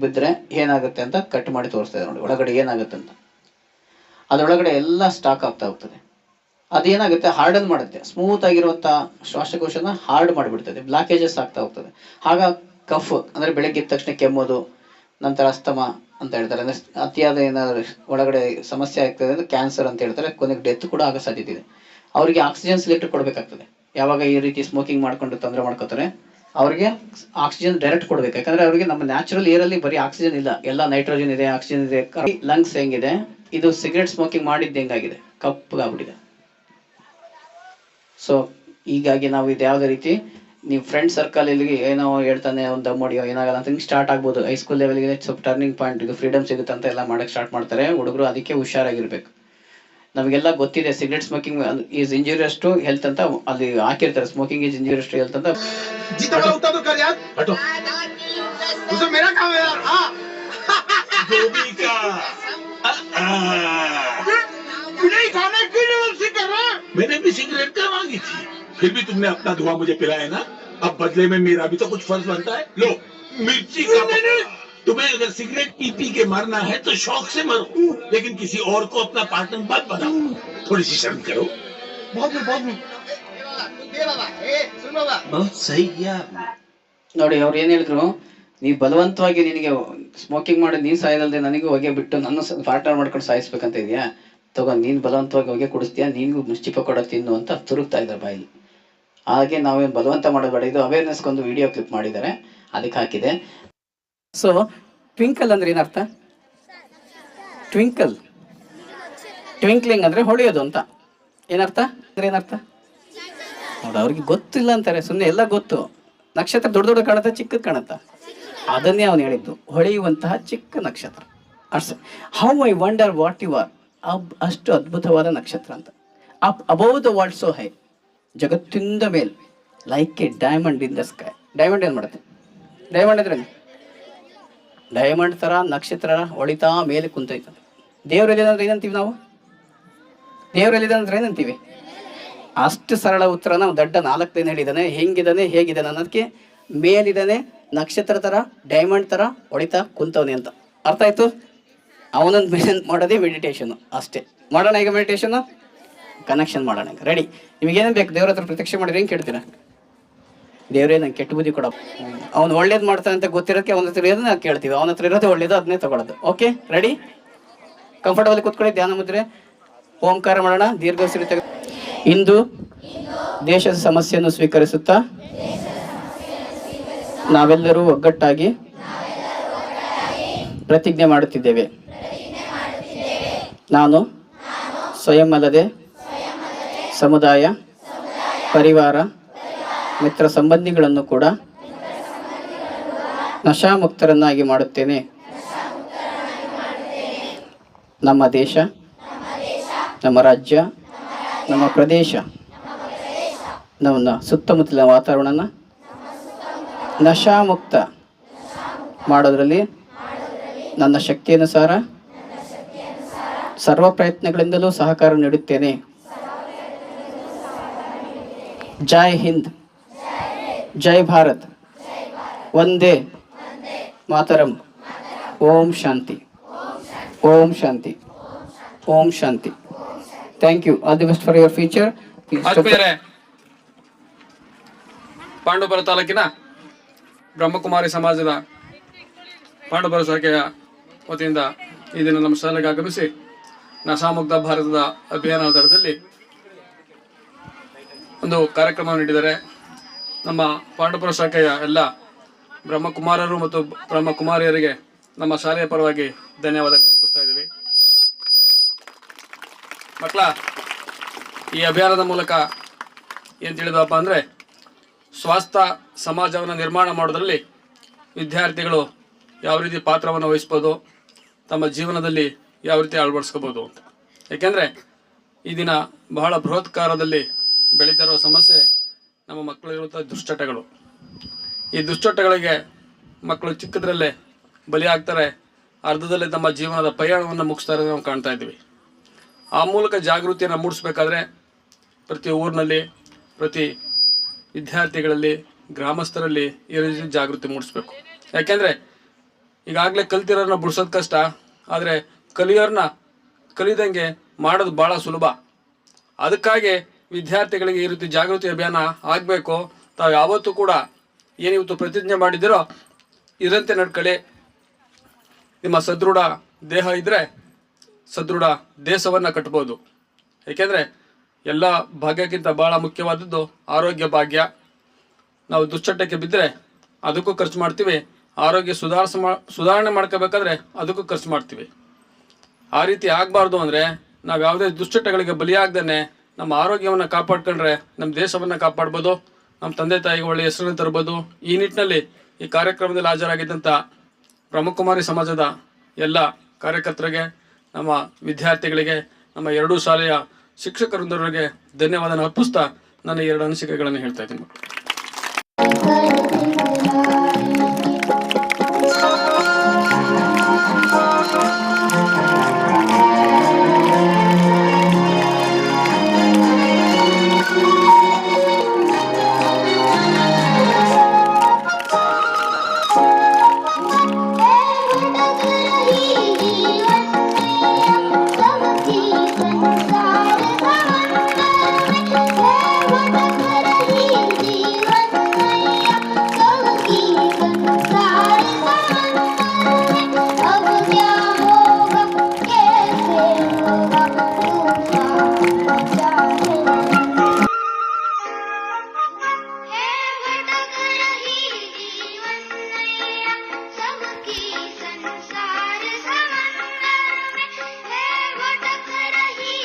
ಬಿದ್ದರೆ ಏನಾಗುತ್ತೆ ಅಂತ ಕಟ್ ಮಾಡಿ ತೋರಿಸ್ತಾ ಇದೆ ನೋಡಿ. ಒಳಗಡೆ ಏನಾಗುತ್ತೆ ಅಂತ, ಅದರೊಳಗಡೆ ಎಲ್ಲ ಸ್ಟಾಕ್ ಆಗ್ತಾ ಹೋಗ್ತದೆ. ಅದೇನಾಗುತ್ತೆ, ಹಾರ್ಡನ್ ಮಾಡುತ್ತೆ. ಸ್ಮೂತ್ ಆಗಿರುವಂಥ ಶ್ವಾಸಕೋಶನ ಹಾರ್ಡ್ ಮಾಡಿಬಿಡ್ತದೆ, ಬ್ಲಾಕೇಜಸ್ ಆಗ್ತಾ ಹೋಗ್ತದೆ. ಆಗ ಕಫ್ ಅಂದರೆ ಬೆಳಗ್ಗೆ ಎದ್ದ ತಕ್ಷಣ ಕೆಮ್ಮೋದು, ನಂತರ ಅಸ್ತಮ ಅಂತ ಹೇಳ್ತಾರೆ. ಅಂದರೆ ಅತಿಯಾದ ಏನಾದರೂ ಒಳಗಡೆ ಸಮಸ್ಯೆ ಆಗ್ತದೆ ಅಂದರೆ ಕ್ಯಾನ್ಸರ್ ಅಂತ ಹೇಳ್ತಾರೆ. ಕೊನೆಗೆ ಡೆತ್ ಕೂಡ ಆಗೋ ಸಾಧ್ಯತೆ ಇದೆ. ಅವರಿಗೆ ಆಕ್ಸಿಜನ್ ಸಿಲಿಂಡರ್ ಕೊಡಬೇಕಾಗ್ತದೆ. ಯಾವಾಗ ಈ ರೀತಿ ಸ್ಮೋಕಿಂಗ್ ಮಾಡ್ಕೊಂಡು ತೊಂದರೆ ಮಾಡ್ಕೋತಾರೆ ಅವರಿಗೆ ಆಕ್ಸಿಜನ್ ಡೈರೆಕ್ಟ್ ಕೊಡಬೇಕು. ಯಾಕಂದ್ರೆ ಅವರಿಗೆ ನಮ್ಮ ನ್ಯಾಚುರಲ್ ಏರಲ್ಲಿ ಬರೀ ಆಕ್ಸಿಜನ್ ಇಲ್ಲ, ಎಲ್ಲ ನೈಟ್ರೋಜನ್ ಇದೆ, ಆಕ್ಸಿಜನ್ ಇದೆ. ಲಂಗ್ಸ್ ಹೆಂಗಿದೆ, ಇದು ಸಿಗರೇಟ್ ಸ್ಮೋಕಿಂಗ್ ಮಾಡಿದ್ದು ಹೆಂಗಾಗಿದೆ, ಕಪ್ಪಗಾಗ್ಬಿಟ್ಟಿದೆ. ಸೊ ಹೀಗಾಗಿ ನಾವು ಇದು ಯಾವುದೇ ರೀತಿ ನೀವು ಫ್ರೆಂಡ್ ಸರ್ಕಲ್ ಇಲ್ಲಿ ಏನೋ ಹೇಳ್ತಾನೆ ಒಂದು ದಮ್ಮಡಿಯೋ ಏನಾಗಲ್ಲ ಅಂತ ಹಿಂಗೆ ಸ್ಟಾರ್ಟ್ ಆಗ್ಬೋದು. ಹೈಸ್ಕೂಲ್ ಲೆವೆಲ್ಗೆ ಸ್ವಲ್ಪ ಟರ್ನಿಂಗ್ ಪಾಯಿಂಟ್, ಇದು ಫ್ರೀಡಮ್ ಸಿಗುತ್ತೆ ಅಂತ ಎಲ್ಲ ಮಾಡಕ್ಕೆ ಸ್ಟಾರ್ಟ್ ಮಾಡ್ತಾರೆ ಹುಡುಗರು. ಅದಕ್ಕೆ ಹುಷಾರಾಗಿರ್ಬೇಕು. ನಮಗೆಲ್ಲ ಗೊತ್ತಿದೆ cigarette smoking is injurious to health ಅಂತ ಅಲ್ಲಿ ಹಾಕಿರ್ತಾರೆ. Smoking is injurious to health ಅಂತ. मैंने भी सिगरेट करवानी थी, फिर भी तुमने अपना धुआं मुझे पिलाया ना. अब बदले में मेरा भी तो कुछ फर्ज बनता है. लो मिर्ची का. तुम्हें अगर सिगरेट पी पी के मरना है तो शौक से मरो, लेकिन किसी और को अपना पार्टनर मत बनाओ. थोड़ी सी शर्म करो. बहुत सही किया आपने. ನೋಡಿ ಅವ್ರು ಏನ್ ಹೇಳಿದ್ರು, ನೀವು ಬಲವಂತವಾಗಿ ನಿನಗೆ ಸ್ಮೋಕಿಂಗ್ ಮಾಡಿ ನೀನ್ ಸಾಯೋದಲ್ದೆ ನನಗೂ ಹೊಗೆ ಬಿಟ್ಟು ನನ್ನ ಪಾರ್ಟ್ನರ್ ಮಾಡ್ಕೊಂಡು ಸಾಯಿಸ್ಬೇಕಂತ ಇದೆಯಾ, ತಗೊಂಡು ನೀನು ಬಲವಂತವಾಗಿ ಹೊಗೆ ಕುಡಿಸ್ತೀಯಾ, ನೀನಿಗೂ ಮುಷ್ಟಿಪ ಕೊಡ ತಿನ್ನು ಅಂತ ತುರುಕ್ತಾ ಇದ್ದಾರೆ ಬಾಯಲ್ಲಿ. ಹಾಗೆ ನಾವೇನು ಬಲವಂತ ಮಾಡಬೇಡ. ಇದು ಅವೇರ್ನೆಸ್ಗೊಂದು ವಿಡಿಯೋ ಕ್ಲಿಪ್ ಮಾಡಿದ್ದಾರೆ, ಅದಕ್ಕೆ ಹಾಕಿದೆ. ಸೊ ಟ್ವಿಂಕಲ್ ಅಂದ್ರೆ ಏನರ್ಥ? ಟ್ವಿಂಕ್ಲಿಂಗ್ ಅಂದ್ರೆ ಹೊಳೆಯೋದು ಅಂತ ಏನರ್ಥ ಅಂದ್ರೆ ಏನರ್ಥ ನೋಡಿ. ಅವ್ರಿಗೆ ಗೊತ್ತಿಲ್ಲ ಅಂತಾರೆ, ಸುಮ್ಮನೆ ಎಲ್ಲ ಗೊತ್ತು. ನಕ್ಷತ್ರ ದೊಡ್ಡ ದೊಡ್ಡ ಕಾಣುತ್ತಾ, ಚಿಕ್ಕದು ಕಾಣುತ್ತಾ? ಅದನ್ನೇ ಅವನು ಹೇಳಿದ್ದು, ಹೊಳೆಯುವಂತಹ ಚಿಕ್ಕ ನಕ್ಷತ್ರ. ಅಷ್ಟೇ. How I wonder what you are. ಅಷ್ಟು ಅದ್ಭುತವಾದ ನಕ್ಷತ್ರ ಅಂತ. Up above the world so high, ಜಗತ್ತಿಂದ ಮೇಲೆ, like a diamond in the sky. Diamond ಏನು ಮಾಡುತ್ತೆ? ಡೈಮಂಡ್ ಅಂದ್ರೆ ಡೈಮಂಡ್ ಥರ ನಕ್ಷತ್ರ ಹೊಳಿತಾ ಮೇಲೆ ಕುಂತೈತದೆ. ದೇವರಲ್ಲಿದೆ ಏನಂತೀವಿ ನಾವು? ದೇವರಲ್ಲಿದೆ ಅಂದ್ರೆ ಏನಂತೀವಿ? ಅಷ್ಟು ಸರಳ ಉತ್ತರ ನಾವು ದೊಡ್ಡ 4 ದಿನ ಹೇಳಿದ್ದಾನೆ. ಹೆಂಗಿದ್ದಾನೆ ಹೇಗಿದ್ದಾನೆ ಅನ್ನೋದಕ್ಕೆ, ಮೇಲಿದ್ದಾನೆ ನಕ್ಷತ್ರ ಥರ ಡೈಮಂಡ್ ಥರ ಹೊಳಿತಾ ಕುಂತವನೆ ಅಂತ ಅರ್ಥ ಆಯ್ತು. ಅವನೊಂದು ಮಾಡೋದೇ ಮೆಡಿಟೇಷನು ಅಷ್ಟೇ. ಮಾಡೋಣ ಈಗ ಮೆಡಿಟೇಷನು, ಕನೆಕ್ಷನ್ ಮಾಡೋಣ ಈಗ. ರೆಡಿ? ನಿಮಗೇನೇನು ಬೇಕು? ದೇವ್ರ ಹತ್ರ ಪ್ರತ್ಯಕ್ಷ ಮಾಡಿದ್ರೆ ಹೆಂಗೆ ಕೇಳ್ತೀರಾ? ದೇವರೇ ನಂಗೆ ಕೆಟ್ಟ ಬುದ್ಧಿ ಕೊಡಪ್ಪ. ಅವ್ನು ಒಳ್ಳೇದು ಮಾಡ್ತಾನೆ ಅಂತ ಗೊತ್ತಿರೋಕ್ಕೆ ಅವನ ಹತ್ರ ಇರೋದು ನಾವು ಕೇಳ್ತೀವಿ. ಅವನ ಹತ್ರ ಇರೋದು ಒಳ್ಳೇದು, ಅದನ್ನೇ ತಗೊಳ್ಳೋದು. Okay, ready? ಕಂಫರ್ಟಬಲ್ ಕೂತ್ಕೊಳ್ಳಿ. ಧ್ಯಾನ ಮುದ್ರೆ, ಓಂಕಾರ ಮಾಡೋಣ. ದೀರ್ಘ ಉಸಿರು ತೆಗೆದು ಇಂದು ದೇಶದ ಸಮಸ್ಯೆಯನ್ನು ಸ್ವೀಕರಿಸುತ್ತಾ ನಾವೆಲ್ಲರೂ ಒಗ್ಗಟ್ಟಾಗಿ ಪ್ರತಿಜ್ಞೆ ಮಾಡುತ್ತಿದ್ದೇವೆ. ನಾನು ಸ್ವಯಂ ಅಲ್ಲದೆ ಸಮುದಾಯ, ಪರಿವಾರ, ಮಿತ್ರ ಸಂಬಂಧಿಗಳನ್ನು ಕೂಡ ನಶಾಮುಕ್ತರನ್ನಾಗಿ ಮಾಡುತ್ತೇನೆ. ನಮ್ಮ ದೇಶ, ನಮ್ಮ ರಾಜ್ಯ, ನಮ್ಮ ಪ್ರದೇಶ, ನಮ್ಮ ಸುತ್ತಮುತ್ತಲಿನ ವಾತಾವರಣನ ನಶಾಮುಕ್ತ ಮಾಡೋದರಲ್ಲಿ ನನ್ನ ಶಕ್ತಿಯನುಸಾರ ಸರ್ವ ಪ್ರಯತ್ನಗಳಿಂದಲೂ ಸಹಕಾರ ನೀಡುತ್ತೇನೆ. ಜೈ ಹಿಂದ್, ಜೈ ಭಾರತ್, ವಂದೇ ಮಾತರಂ. ಓಂ ಶಾಂತಿ, ಓಂ ಶಾಂತಿ, ಓಂ ಶಾಂತಿ. Thank you. All the best for your future. Pandavapura ತಾಲೂಕಿನ ಬ್ರಹ್ಮಕುಮಾರಿ ಸಮಾಜದ ಪಾಂಡವಪುರ ಶಾಖೆಯ ವತಿಯಿಂದ ಈ ದಿನ ನಮ್ಮ ಶಾಲೆಗೆ ಆಗಮಿಸಿ ನಶಾಮುಕ್ತ ಭಾರತದ ಅಭಿಯಾನ ದರದಲ್ಲಿ ಒಂದು ಕಾರ್ಯಕ್ರಮ ನೀಡಿದ್ದಾರೆ. ನಮ್ಮ ಪಾಂಡವಪುರ ಶಾಖೆಯ ಎಲ್ಲ ಬ್ರಹ್ಮಕುಮಾರರು ಮತ್ತು ಬ್ರಹ್ಮಕುಮಾರಿಯರಿಗೆ ನಮ್ಮ ಶಾಲೆಯ ಪರವಾಗಿ ಧನ್ಯವಾದಗಳು ಅರ್ಪಿಸ್ತಾ ಇದ್ದೀವಿ. ಮಕ್ಕಳ, ಈ ಅಭಿಯಾನದ ಮೂಲಕ ಏನು ತಿಳಿದಪ್ಪ ಅಂದರೆ, ಸ್ವಾಸ್ಥ್ಯ ಸಮಾಜವನ್ನು ನಿರ್ಮಾಣ ಮಾಡೋದ್ರಲ್ಲಿ ವಿದ್ಯಾರ್ಥಿಗಳು ಯಾವ ರೀತಿ ಪಾತ್ರವನ್ನು ವಹಿಸ್ಬೋದು, ತಮ್ಮ ಜೀವನದಲ್ಲಿ ಯಾವ ರೀತಿ ಅಳವಡಿಸ್ಕೋಬೋದು ಅಂತ. ಏಕೆಂದರೆ ಈ ದಿನ ಬಹಳ ಬೃಹತ್ಕಾರದಲ್ಲಿ ಬೆಳೀತಾ ಇರುವ ಸಮಸ್ಯೆ ನಮ್ಮ ಮಕ್ಕಳಿರುವಂಥ ದುಶ್ಚಟಗಳು. ಈ ದುಶ್ಚಟಗಳಿಗೆ ಮಕ್ಕಳು ಚಿಕ್ಕದ್ರಲ್ಲೇ ಬಲಿಯಾಗ್ತಾರೆ, ಅರ್ಧದಲ್ಲೇ ತಮ್ಮ ಜೀವನದ ಪಯಣವನ್ನು ಮುಗಿಸ್ತಾರೆ ನಾವು ಕಾಣ್ತಾ ಇದ್ದೀವಿ. ಆ ಮೂಲಕ ಜಾಗೃತಿಯನ್ನು ಮೂಡಿಸ್ಬೇಕಾದ್ರೆ ಪ್ರತಿ ಊರಿನಲ್ಲಿ, ಪ್ರತಿ ವಿದ್ಯಾರ್ಥಿಗಳಲ್ಲಿ, ಗ್ರಾಮಸ್ಥರಲ್ಲಿ ಈ ರೀತಿ ಜಾಗೃತಿ ಮೂಡಿಸ್ಬೇಕು. ಯಾಕೆಂದರೆ ಈಗಾಗಲೇ ಕಲ್ತಿರೋರನ್ನ ಬಿಡ್ಸೋದು ಕಷ್ಟ, ಆದರೆ ಕಲಿಯೋರನ್ನ ಕಲಿದಂಗೆ ಮಾಡೋದು ಭಾಳ ಸುಲಭ. ಅದಕ್ಕಾಗಿ ವಿದ್ಯಾರ್ಥಿಗಳಿಗೆ ಈ ರೀತಿ ಜಾಗೃತಿ ಅಭಿಯಾನ ಆಗಬೇಕು. ತಾವು ಯಾವತ್ತೂ ಕೂಡ ಏನಿವತ್ತು ಪ್ರತಿಜ್ಞೆ ಮಾಡಿದ್ದೀರೋ ಇದರಂತೆ ನಡ್ಕೊಳ್ಳಿ. ನಿಮ್ಮ ಸದೃಢ ದೇಹ ಇದ್ದರೆ ಸದೃಢ ದೇಶವನ್ನು ಕಟ್ಬೋದು. ಏಕೆಂದರೆ ಎಲ್ಲ ಭಾಗ್ಯಕ್ಕಿಂತ ಭಾಳ ಮುಖ್ಯವಾದದ್ದು ಆರೋಗ್ಯ ಭಾಗ್ಯ. ನಾವು ದುಶ್ಚಟಕ್ಕೆ ಬಿದ್ದರೆ ಅದಕ್ಕೂ ಖರ್ಚು ಮಾಡ್ತೀವಿ, ಆರೋಗ್ಯ ಸುಧಾರಣೆ ಮಾಡ್ಕೋಬೇಕಾದ್ರೆ ಅದಕ್ಕೂ ಖರ್ಚು ಮಾಡ್ತೀವಿ. ಆ ರೀತಿ ಆಗಬಾರ್ದು ಅಂದರೆ ನಾವು ಯಾವುದೇ ದುಶ್ಚಟಗಳಿಗೆ ಬಲಿಯಾಗ್ದೇ ನಮ್ಮ ಆರೋಗ್ಯವನ್ನು ಕಾಪಾಡ್ಕೊಂಡ್ರೆ ನಮ್ಮ ದೇಶವನ್ನು ಕಾಪಾಡ್ಬೋದು, ನಮ್ಮ ತಂದೆ ತಾಯಿಗೆ ಒಳ್ಳೆಯ ಹೆಸರನ್ನು ತರ್ಬೋದು. ಈ ನಿಟ್ಟಿನಲ್ಲಿ ಈ ಕಾರ್ಯಕ್ರಮದಲ್ಲಿ ಹಾಜರಾಗಿದ್ದಂಥ ಬ್ರಹ್ಮಕುಮಾರಿ ಸಮಾಜದ ಎಲ್ಲ ಕಾರ್ಯಕರ್ತರಿಗೆ, ನಮ್ಮ ವಿದ್ಯಾರ್ಥಿಗಳಿಗೆ, ನಮ್ಮ ಎರಡೂ ಶಾಲೆಯ ಶಿಕ್ಷಕರೊಂದರಿಗೆ ಧನ್ಯವಾದ ಅರ್ಪಿಸ್ತಾ ನನ್ನ 2 ಅನಿಸಿಕೆಗಳನ್ನು ಹೇಳ್ತಾ ಇದ್ದೀನಿ.